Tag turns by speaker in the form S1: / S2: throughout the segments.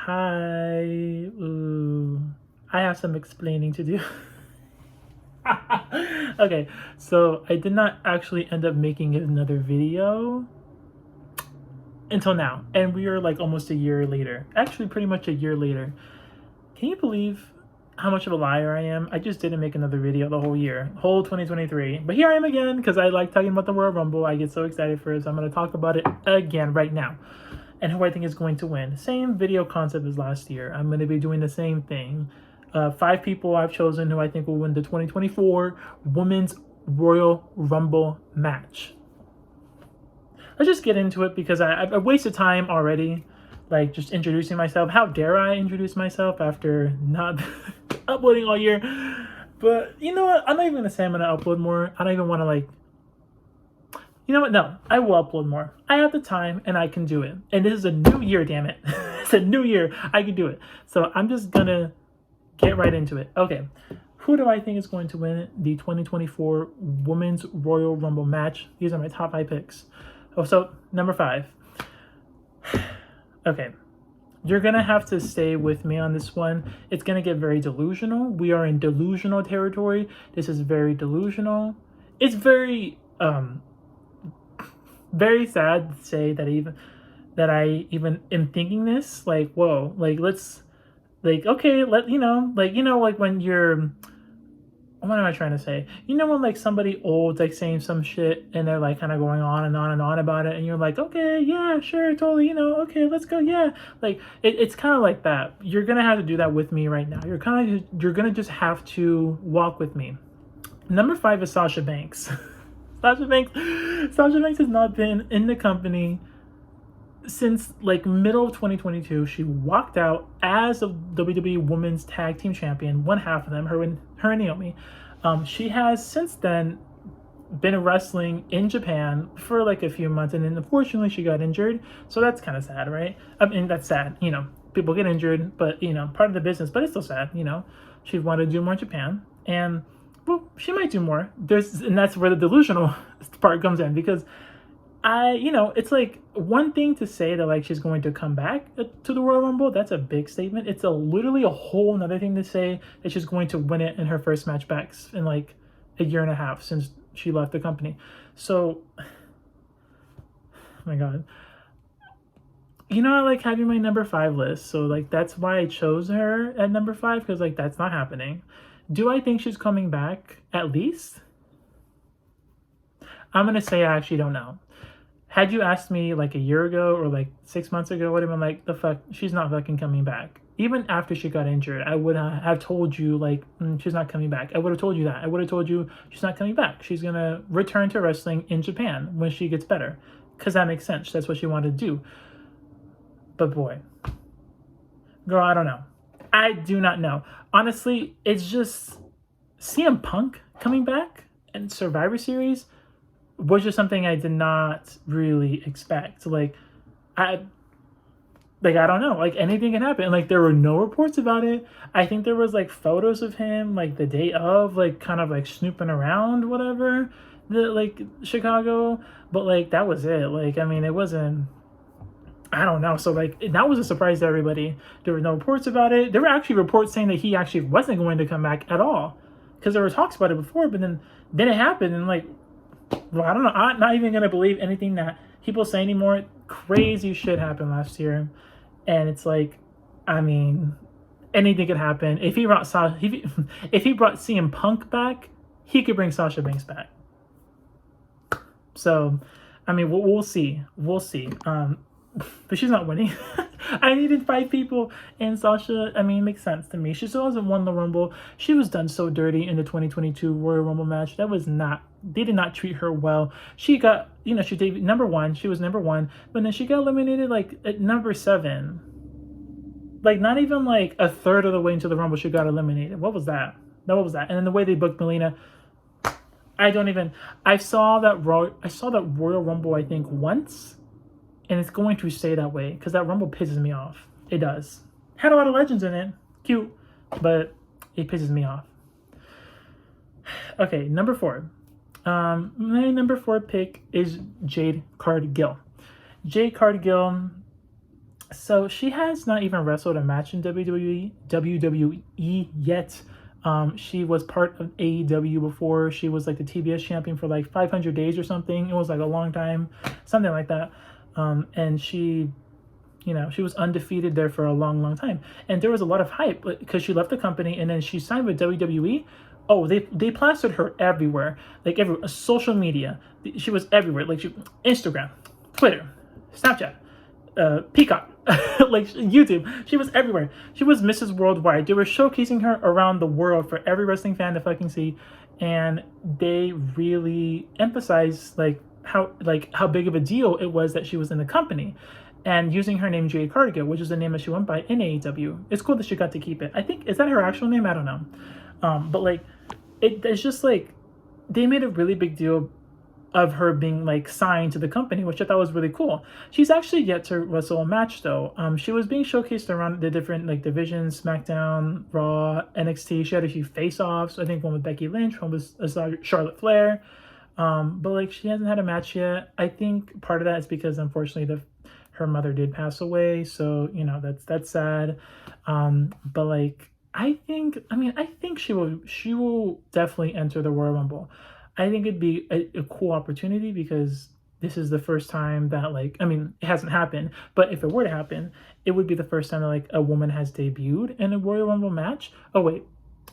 S1: Hi. Ooh, I have some explaining to do. Okay, so I did not actually end up making another video until now, and we are like almost a year later. Actually, pretty much a year later. Can you believe how much of a liar I am? I just didn't make another video the whole year, whole 2023. But here I am again because I like talking about the Royal Rumble. I get so excited for it, so I'm going to talk about it again right now. And who I think is going to win. Same video concept as last year. I'm going to be doing the same thing. 5 people I've chosen who I think will win the 2024 Women's Royal Rumble match. Let's just get into it because I've wasted time already, like just introducing myself. How dare I introduce myself after not uploading all year? But you know what? I'm not even going to say I'm going to upload more. I don't even want to like you know what? No, I will upload more. I have the time and I can do it. And this is a new year, damn it. It's a new year. I can do it. So I'm just gonna get right into it. Okay. Who do I think is going to win the 2024 Women's Royal Rumble match? These are my top 5 picks. Oh, so number 5. Okay. You're gonna have to stay with me on this one. It's gonna get very delusional. We are in delusional territory. This is very delusional. It's very sad to say that I even am thinking this. Like, whoa, like let's like okay, like when you're what am I trying to say? You know when like somebody old like saying some shit and they're like kind of going on and on and on about it and you're like, okay, yeah, sure, totally, okay, let's go, yeah. Like it's kind of like that. You're gonna have to do that with me right now. You're gonna just have to walk with me. Number 5 is Sasha Banks. Sasha Banks has not been in the company since like middle of 2022. She walked out as a WWE Women's Tag Team Champion, one half of them, her and Naomi. She has since then been wrestling in Japan for like a few months, and then unfortunately she got injured. So that's kind of sad, right? I mean, that's sad. People get injured, but part of the business. But it's still sad. She wanted to do more in Japan, and well, she might do more. And that's where the delusional part comes in because it's like one thing to say that like she's going to come back to the Royal Rumble. That's a big statement. It's literally a whole another thing to say that she's going to win it in her first match back in like a year and a half since she left the company. So, oh my God. I like having my number 5 list. So like that's why I chose her at number 5 because like that's not happening. Do I think she's coming back at least? I'm going to say I actually don't know. Had you asked me like a year ago or like 6 months ago, I would have been like, the fuck, she's not fucking coming back. Even after she got injured, I would have told you like, she's not coming back. I would have told you that. I would have told you she's not coming back. She's going to return to wrestling in Japan when she gets better. Because that makes sense. That's what she wanted to do. But boy, girl, I don't know. I do not know. Honestly, it's just CM Punk coming back and Survivor Series was just something I did not really expect. I don't know. Like anything can happen. Like there were no reports about it. I think there was like photos of him like the day of, like kind of like snooping around, whatever, the like Chicago. But like that was it. Like I mean, it wasn't. I don't know. So like that was a surprise to everybody. There were no reports about it. There were actually reports saying that he actually wasn't going to come back at all, because there were talks about it before. But then it happened, and like, well, I don't know. I'm not even gonna believe anything that people say anymore. Crazy shit happened last year, and it's like, I mean, anything could happen. If he brought if he brought CM Punk back, he could bring Sasha Banks back. So, I mean, we'll see. We'll see. But she's not winning. I needed 5 people, and Sasha, I mean, makes sense to me. She still hasn't won the Rumble. She was done so dirty in the 2022 Royal Rumble match. They did not treat her well. She got, she debuted number 1. She was number 1, but then she got eliminated like at number 7. Like not even like a third of the way into the Rumble, she got eliminated. What was that? What was that? And then the way they booked Melina, I saw that Royal Rumble, I think, once. And it's going to stay that way because that Rumble pisses me off. It does. Had a lot of legends in it. Cute. But it pisses me off. Okay, number 4. My number 4 pick is Jade Cargill. Jade Cargill, So she has not even wrestled a match in WWE yet. She was part of AEW before. She was like the TBS champion for like 500 days or something. It was like a long time, something like that. And she was undefeated there for a long, long time. And there was a lot of hype because she left the company and then she signed with WWE. Oh, they plastered her everywhere, like every social media. She was everywhere, like Instagram, Twitter, Snapchat, Peacock, like YouTube. She was everywhere. She was Mrs. Worldwide. They were showcasing her around the world for every wrestling fan to fucking see, and they really emphasized how big of a deal it was that she was in the company, and using her name Jade Cargill, which is the name that she went by in AEW. It's cool that she got to keep it. I think is that her actual name? I don't know, but like it's just like they made a really big deal of her being like signed to the company, which I thought was really cool. She's actually yet to wrestle a match though. She was being showcased around the different like divisions: SmackDown, Raw, NXT. She had a few face-offs. I think one with Becky Lynch, one with Charlotte Flair. But like she hasn't had a match yet. I think part of that is because unfortunately her mother did pass away, so that's sad. But like I think she will definitely enter the Royal Rumble. I think it'd be a cool opportunity because this is the first time that it hasn't happened, but if it were to happen, it would be the first time that like a woman has debuted in a Royal Rumble match. Oh wait,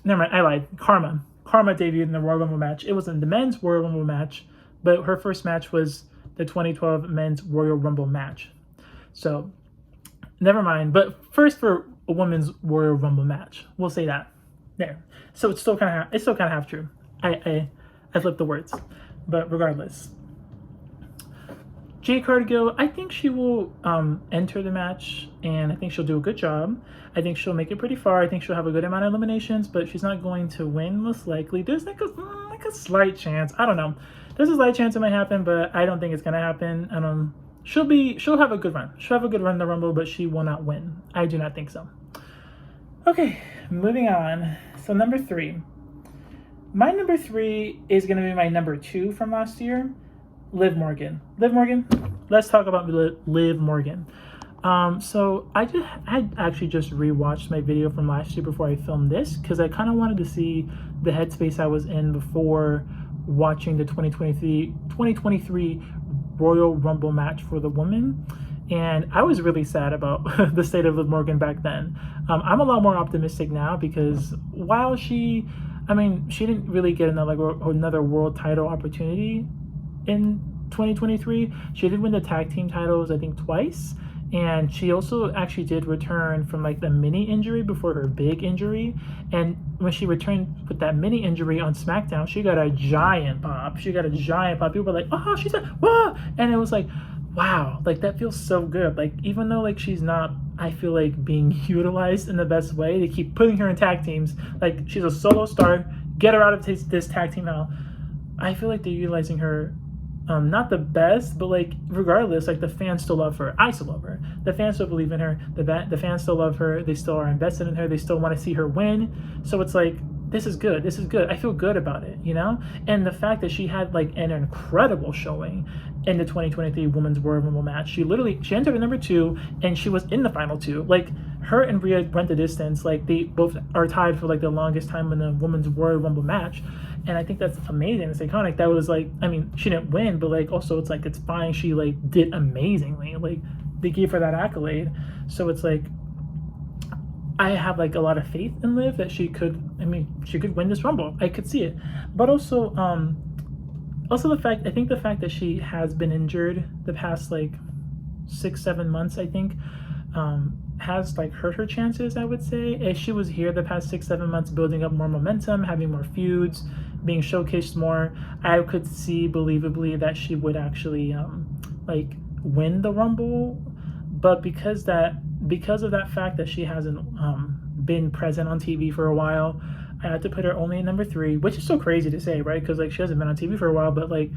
S1: never mind, I lied. Karma debuted in the Royal Rumble match. It was in the men's Royal Rumble match, but her first match was the 2012 men's Royal Rumble match. So never mind. But first for a women's Royal Rumble match, we'll say that there. So it's still kind of half true. I flipped the words, but regardless, Jade Cargill, I think she will enter the match, and I think she'll do a good job. I think she'll make it pretty far. I think she'll have a good amount of eliminations, but she's not going to win most likely. There's like a slight chance. I don't know. There's a slight chance it might happen, but I don't think it's gonna happen. She'll have a good run. She'll have a good run in the Rumble, but she will not win. I do not think so. Okay, moving on. So number 3. My number 3 is going to be my number 2 from last year, Liv Morgan. Liv Morgan, let's talk about Liv Morgan. So I actually just rewatched my video from last year before I filmed this because I kind of wanted to see the headspace I was in before watching the 2023 Royal Rumble match for the women. And I was really sad about the state of Liv Morgan back then. I'm a lot more optimistic now because while she didn't really get another world title opportunity in 2023. She did win the tag team titles, I think, twice. And she also actually did return from like the mini injury before her big injury. And when she returned with that mini injury on SmackDown, she got a giant pop. People were like, oh, she's like, wow. And it was like, wow, like that feels so good. Like even though like she's not, I feel like being utilized in the best way, they keep putting her in tag teams. Like she's a solo star, get her out of this tag team now. I feel like they're utilizing her not the best, but like regardless, like the fans still love her. I still love her. The fans still believe in her. The fans still love her. They still are invested in her. They still want to see her win. So it's like, this is good. I feel good about it, And the fact that she had like an incredible showing in the 2023 Women's Royal Rumble match. She entered at number 2 and she was in the final 2. Like her and Rhea went the distance. Like they both are tied for like the longest time in the Women's Royal Rumble match. And I think that's amazing. It's iconic. That was like, she didn't win, but like also it's like, it's fine. She like did amazingly. Like they gave her that accolade. So it's like, I have like a lot of faith in Liv that she could win this Rumble. I could see it. But also the fact that she has been injured the past like 6-7 months, I think, has like hurt her chances, I would say. If she was here the past 6-7 months building up more momentum, having more feuds, being showcased more, I could see believably that she would actually like win the Rumble. But because of that fact that she hasn't been present on TV for a while, I had to put her only at number 3, which is so crazy to say, right? Because like she hasn't been on TV for a while, but like,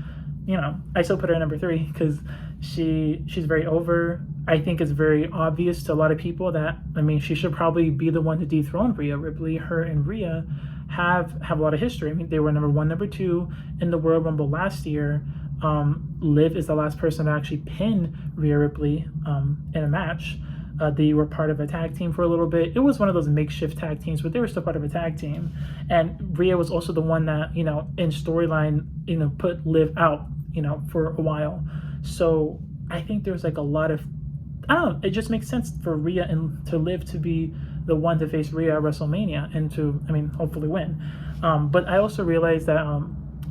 S1: I still put her at number 3 because she's very over. I think it's very obvious to a lot of people that she should probably be the one to dethrone Rhea Ripley. Her and Rhea have a lot of history. They were number 1, number 2 in the Royal Rumble last year. Liv is the last person to actually pin Rhea Ripley in a match. they were part of a tag team for a little bit. It was one of those makeshift tag teams, but they were still part of a tag team. And Rhea was also the one that, you know, in storyline, you know, put Liv out, you know, for a while. So I think there's like a lot of, I don't know, it just makes sense for Rhea and to Liv to be the one to face Rhea at WrestleMania and to, I mean, hopefully win. But I also realized that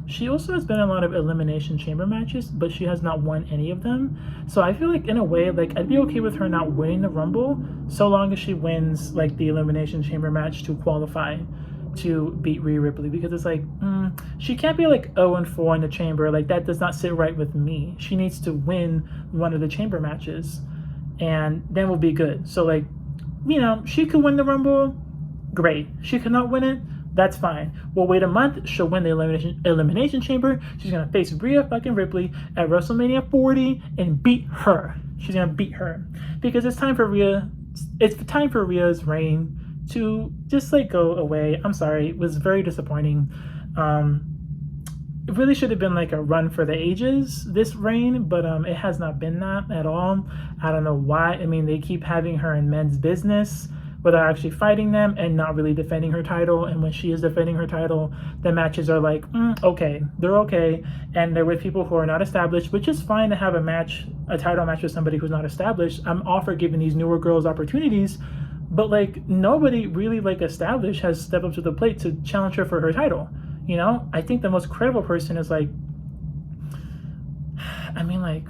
S1: she also has been in a lot of Elimination Chamber matches, but she has not won any of them. So I feel like in a way, like I'd be okay with her not winning the Rumble so long as she wins like the Elimination Chamber match to qualify to beat Rhea Ripley, because it's like she can't be like 0-4 in the Chamber. Like that does not sit right with me. She needs to win one of the Chamber matches, and then we'll be good. So like, you know, she could win the Rumble, great. She could not win it, that's fine. We'll wait a month. She'll win the Elimination Chamber. She's going to face Rhea fucking Ripley at WrestleMania 40 and beat her. She's going to beat her. Because it's time for Rhea. It's time for Rhea's reign to just like go away. I'm sorry. It was very disappointing. It really should have been like a run for the ages, this reign, but it has not been that at all. I don't know why. I mean, they keep having her in men's business without actually fighting them and not really defending her title. And when she is defending her title, the matches are like, okay, they're okay. And they're with people who are not established, which is fine to have a title match with somebody who's not established. I'm all for giving these newer girls opportunities, but like nobody really like established has stepped up to the plate to challenge her for her title. You know, I think the most credible person is like, I mean, like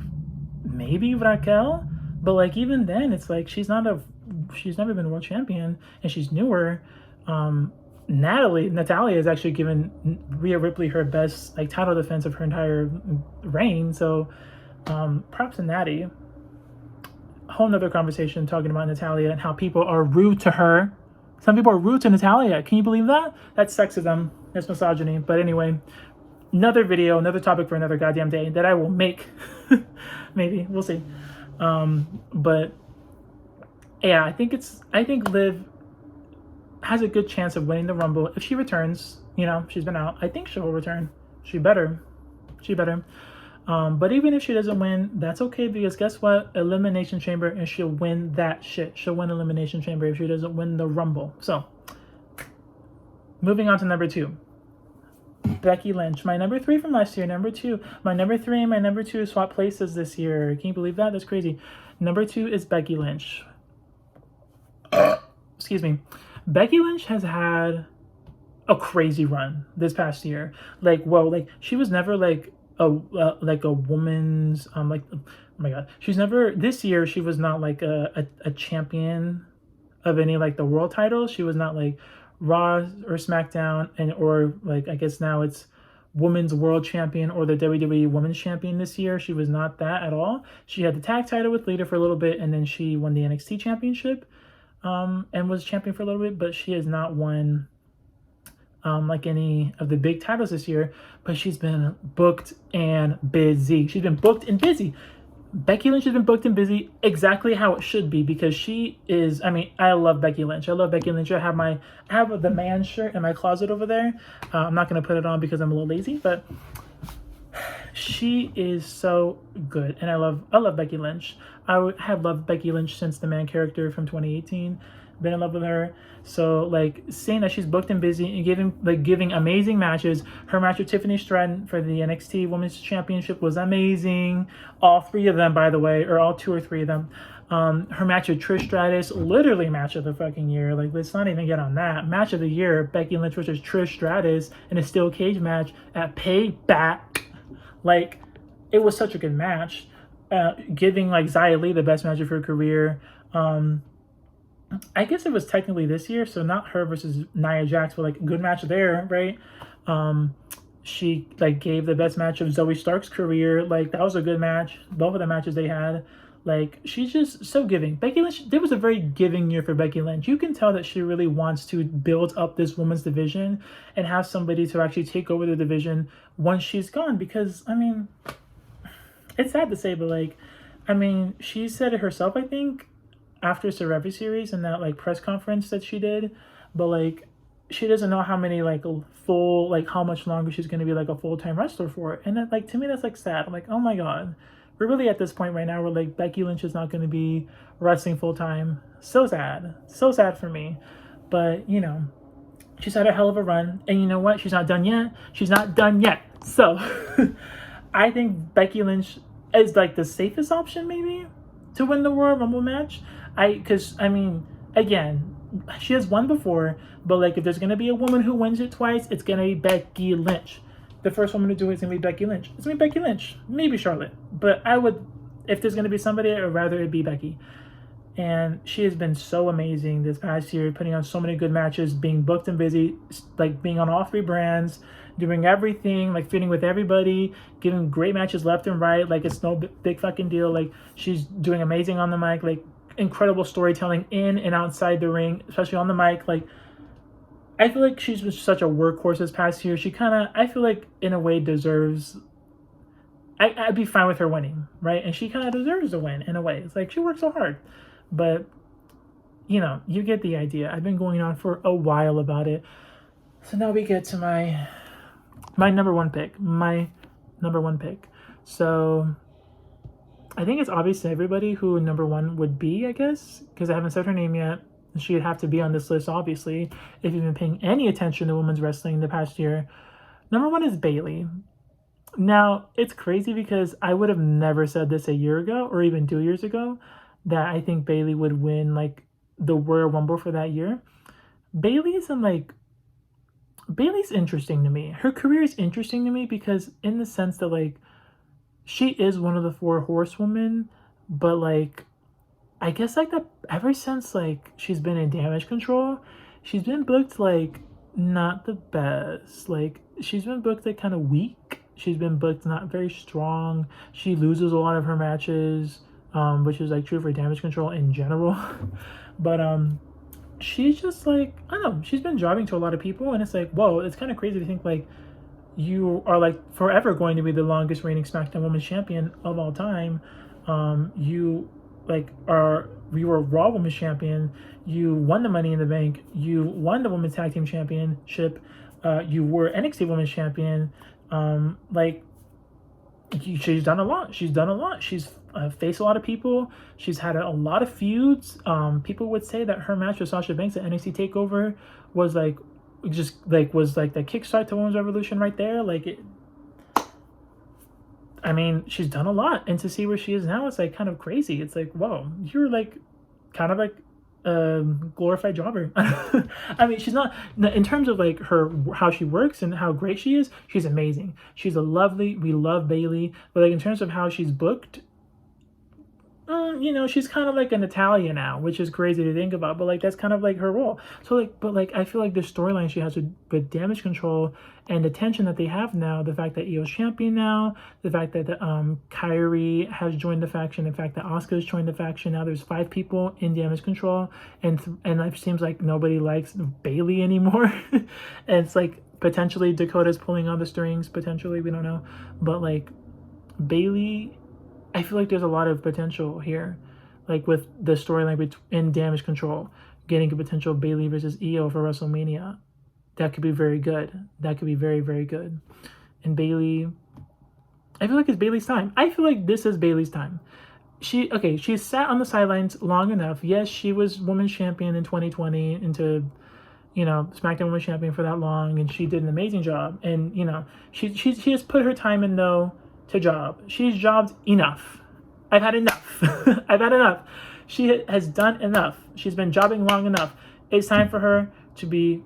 S1: maybe Raquel, but like even then, it's like she's never been a world champion and she's newer. Natalya has actually given Rhea Ripley her best like title defense of her entire reign. So props to Natty. A whole nother conversation talking about Natalya and how people are rude to her. Some people are rude to Natalya. Can you believe that? That's sexism. That's misogyny. But anyway, another video, another topic for another goddamn day that I will make. Maybe. We'll see. But yeah, I think Liv has a good chance of winning the Rumble if she returns. You know, she's been out. I think she will return. She better. But even if she doesn't win, that's okay, because guess what? Elimination Chamber, and she'll win that shit. She'll win Elimination Chamber if she doesn't win the Rumble. So, moving on to number 2. Becky Lynch. My number 3 from last year. Number 2. My number 3 and my number 2 swap places this year. Can you believe that? That's crazy. Number 2 is Becky Lynch. Excuse me. Becky Lynch has had a crazy run this past year. Like, well, like she was never like a woman's like, oh my god, she's never, this year she was not like a champion of any like the world titles. She was not like Raw or SmackDown, and or like I guess now it's women's world champion or the WWE women's champion this year. She was not that at all. She had the tag title with Lita for a little bit, and then she won the NXT championship and was champion for a little bit, but she has not won like any of the big titles this year. But she's been booked and busy. She's been booked and busy. Becky Lynch has been booked and busy exactly how it should be, because she is, I mean, I love Becky Lynch. I love Becky Lynch. I have the man shirt in my closet over there. I'm not going to put it on because I'm a little lazy, but she is so good. And I love Becky Lynch. I have loved Becky Lynch since the man character from 2018. Been in love with her. So like seeing that she's booked and busy and giving amazing matches. Her match with Tiffany Stratton for the NXT Women's Championship was amazing. All 3 of them, by the way, or all 2 or 3 of them. Her match with Trish Stratus, literally match of the fucking year. Like, let's not even get on that. Match of the year, Becky Lynch versus Trish Stratus in a steel cage match at Payback. Like, it was such a good match. Giving like Xia Li the best match of her career. I guess it was technically this year, so not her versus Nia Jax, but like a good match there, right? She like gave the best match of Zoe Stark's career. Like, that was a good match. Both of the matches they had. Like, she's just so giving. Becky Lynch, there was a very giving year for Becky Lynch. You can tell that she really wants to build up this women's division and have somebody to actually take over the division once she's gone. Because, I mean, it's sad to say, but like, I mean, she said it herself, I think, after Survivor Series and that like press conference that she did, but like she doesn't know how many like how much longer she's going to be like a full-time wrestler for. And that, like, to me, that's like sad. I'm like, oh my god, we're really at this point right now where like Becky Lynch is not going to be wrestling full time. So sad for me. But you know, she's had a hell of a run, and you know what? She's not done yet. She's not done yet. So I think Becky Lynch is like the safest option maybe to win the Royal Rumble match. Because I mean, again, she has won before, but like if there's gonna be a woman who wins it twice, it's gonna be Becky Lynch. The first woman to do it is gonna be Becky Lynch. It's gonna be Becky Lynch, maybe Charlotte, but I would, if there's gonna be somebody, I'd rather it be Becky. And she has been so amazing this past year, putting on so many good matches, being booked and busy, like being on all three brands, doing everything, like fitting with everybody, giving great matches left and right. Like it's no big fucking deal. Like she's doing amazing on the mic, like incredible storytelling in and outside the ring, especially on the mic. Like I feel like she's been such a workhorse this past year. She kind of, I feel like in a way deserves, I'd be fine with her winning, right? And she kind of deserves to win in a way. It's like she worked so hard. But, you know, you get the idea. I've been going on for a while about it. So now we get to my number one pick. My number one pick. So I think it's obvious to everybody who number one would be, I guess, because I haven't said her name yet. She'd have to be on this list, obviously, if you've been paying any attention to women's wrestling the past year. Number one is Bayley. Now, it's crazy because I would have never said this a year ago or even 2 years ago, that I think Bayley would win like the Royal Rumble for that year. Bayley's interesting to me. Her career is interesting to me because in the sense that like she is one of the four horsewomen, but like I guess like that ever since like she's been in Damage Control, she's been booked like not the best. Like she's been booked like kind of weak. She's been booked not very strong. She loses a lot of her matches. Which is like true for Damage Control in general. But she's just like, I don't know, she's been jobbing to a lot of people, and it's like, whoa, it's kind of crazy to think like you are like forever going to be the longest reigning SmackDown Women's Champion of all time. You were Raw Women's Champion, you won the Money in the Bank, you won the Women's Tag Team Championship, you were NXT Women's Champion, she's done a lot. She's faced a lot of people. She's had a lot of feuds. People would say that her match with Sasha Banks at NXT TakeOver was like the kickstart to Women's Revolution right there. I mean, she's done a lot, and to see where she is now, it's like kind of crazy. It's like, whoa, you're like kind of like glorified jobber. I mean, she's not, in terms of like how she works and how great she is, she's amazing. We love Bayley, but like in terms of how she's booked, you know, she's kind of like a Natalia now, which is crazy to think about, but like that's kind of like her role. So like, but like I feel like the storyline she has with Damage Control and the tension that they have now, the fact that Io's champion now, the fact that Kyrie has joined the faction, the fact that Asuka's joined the faction. Now there's 5 people in Damage Control, and it seems like nobody likes Bayley anymore. And it's like potentially Dakota's pulling on the strings, potentially, we don't know, but like Bayley, I feel like there's a lot of potential here, like with the storyline in Damage Control, getting a potential Bayley versus Io for WrestleMania. That could be very good. That could be very, very good. And Bayley, I feel like it's Bayley's time. I feel like this is Bayley's time. She's sat on the sidelines long enough. Yes, she was Women's Champion in 2020 into, you know, SmackDown Women's Champion for that long, and she did an amazing job. And, you know, she has put her time in, though, to job. She's jobbed enough. I've had enough. I've had enough. She has done enough. She's been jobbing long enough. It's time for her to be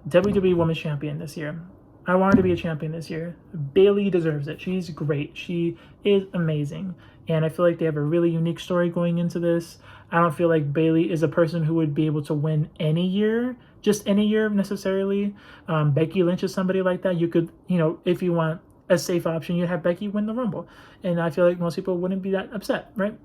S1: WWE Women's Champion this year. I want her to be a champion this year. Bayley deserves it. She's great. She is amazing. And I feel like they have a really unique story going into this. I don't feel like Bayley is a person who would be able to win any year, just any year necessarily. Becky Lynch is somebody like that. You could, you know, if you want a safe option, you'd have Becky win the Rumble. And I feel like most people wouldn't be that upset, right?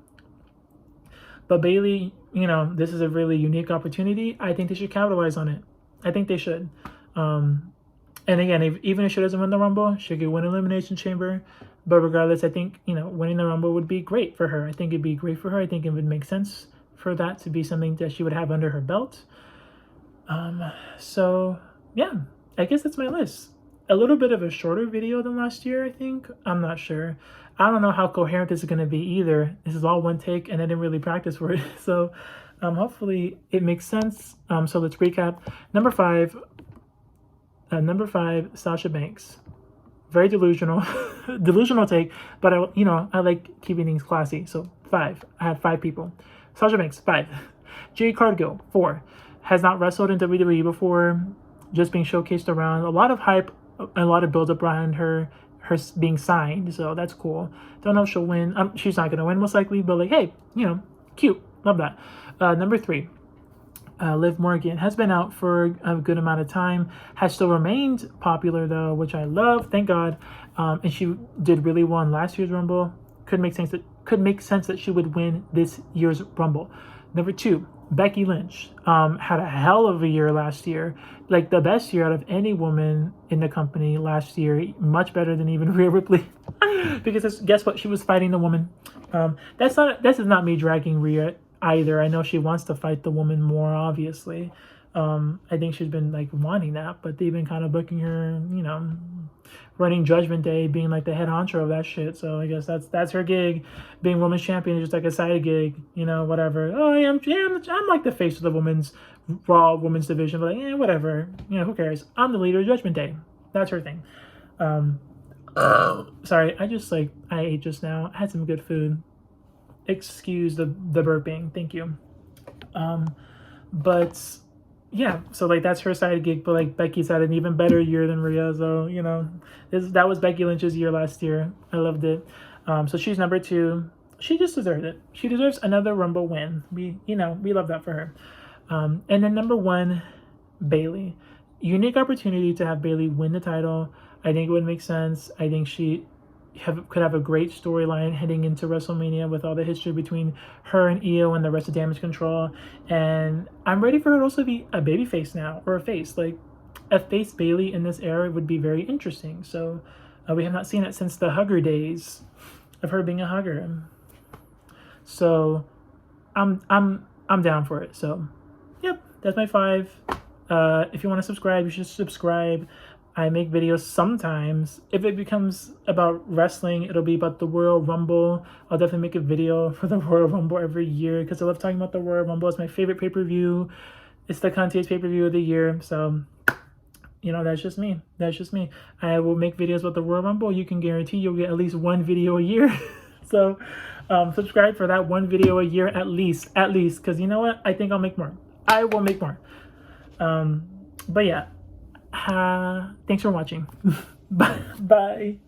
S1: But Bayley, you know, this is a really unique opportunity. I think they should capitalize on it. I think they should. And again, even if she doesn't win the Rumble, she could win Elimination Chamber. But regardless, I think, you know, winning the Rumble would be great for her. I think it'd be great for her. I think it would make sense for that to be something that she would have under her belt. So, yeah, I guess that's my list. A little bit of a shorter video than last year, I think. I'm not sure. I don't know how coherent this is going to be either. This is all one take, and I didn't really practice for it. So hopefully it makes sense. So let's recap. Number five, Sasha Banks. Very delusional, delusional take, but I like keeping things classy. So 5. I had 5 people. Sasha Banks, 5. Jade Cargill, 4. Has not wrestled in WWE before, just being showcased around. A lot of hype, a lot of build-up behind her being signed, so that's cool. Don't know if she'll win. She's not gonna win most likely, but like, hey, cute. Love that. Number 3. Liv Morgan has been out for a good amount of time, has still remained popular though, which I love, thank God. And she did really well in last year's Rumble. Could make sense that she would win this year's Rumble. Number 2, Becky Lynch had a hell of a year last year, like the best year out of any woman in the company last year, much better than even Rhea Ripley. Because guess what? She was fighting a woman. This is not me dragging Rhea either. I know she wants to fight the woman more, obviously. I think she's been like wanting that, but they've been kind of booking her, running Judgment Day, being like the head honcho of that shit. So I guess that's her gig. Being women's champion is just like a side gig, whatever. Oh, I'm like the face of the Raw women's division, but like, whatever. Who cares? I'm the leader of Judgment Day. That's her thing. Sorry, I ate just now. I had some good food. Excuse the burping. Thank you. But yeah, so like that's her side gig, but like Becky's had an even better year than Rhea, so that was Becky Lynch's year last year. I loved it. So she's number 2. She just deserved it. She deserves another Rumble win. We love that for her. And then number 1, Bayley. Unique opportunity to have Bayley win the title. I think it would make sense. I think she could have a great storyline heading into WrestleMania with all the history between her and Io and the rest of Damage Control. And I'm ready for her to also be a babyface now, or a face. Like a face Bayley in this era would be very interesting. So we have not seen it since the hugger days of her being a hugger. So I'm down for it. So yep, that's my 5. If you want to subscribe, you should subscribe. I make videos sometimes. If it becomes about wrestling, it'll be about the Royal Rumble. I'll definitely make a video for the Royal Rumble every year because I love talking about the Royal Rumble. It's my favorite pay-per-view. It's the Conte's pay-per-view of the year. So, that's just me. I will make videos about the Royal Rumble. You can guarantee you'll get at least 1 video a year. So, subscribe for that 1 video a year at least. Because you know what? I think I'll make more. I will make more. But yeah. Thanks for watching. Bye.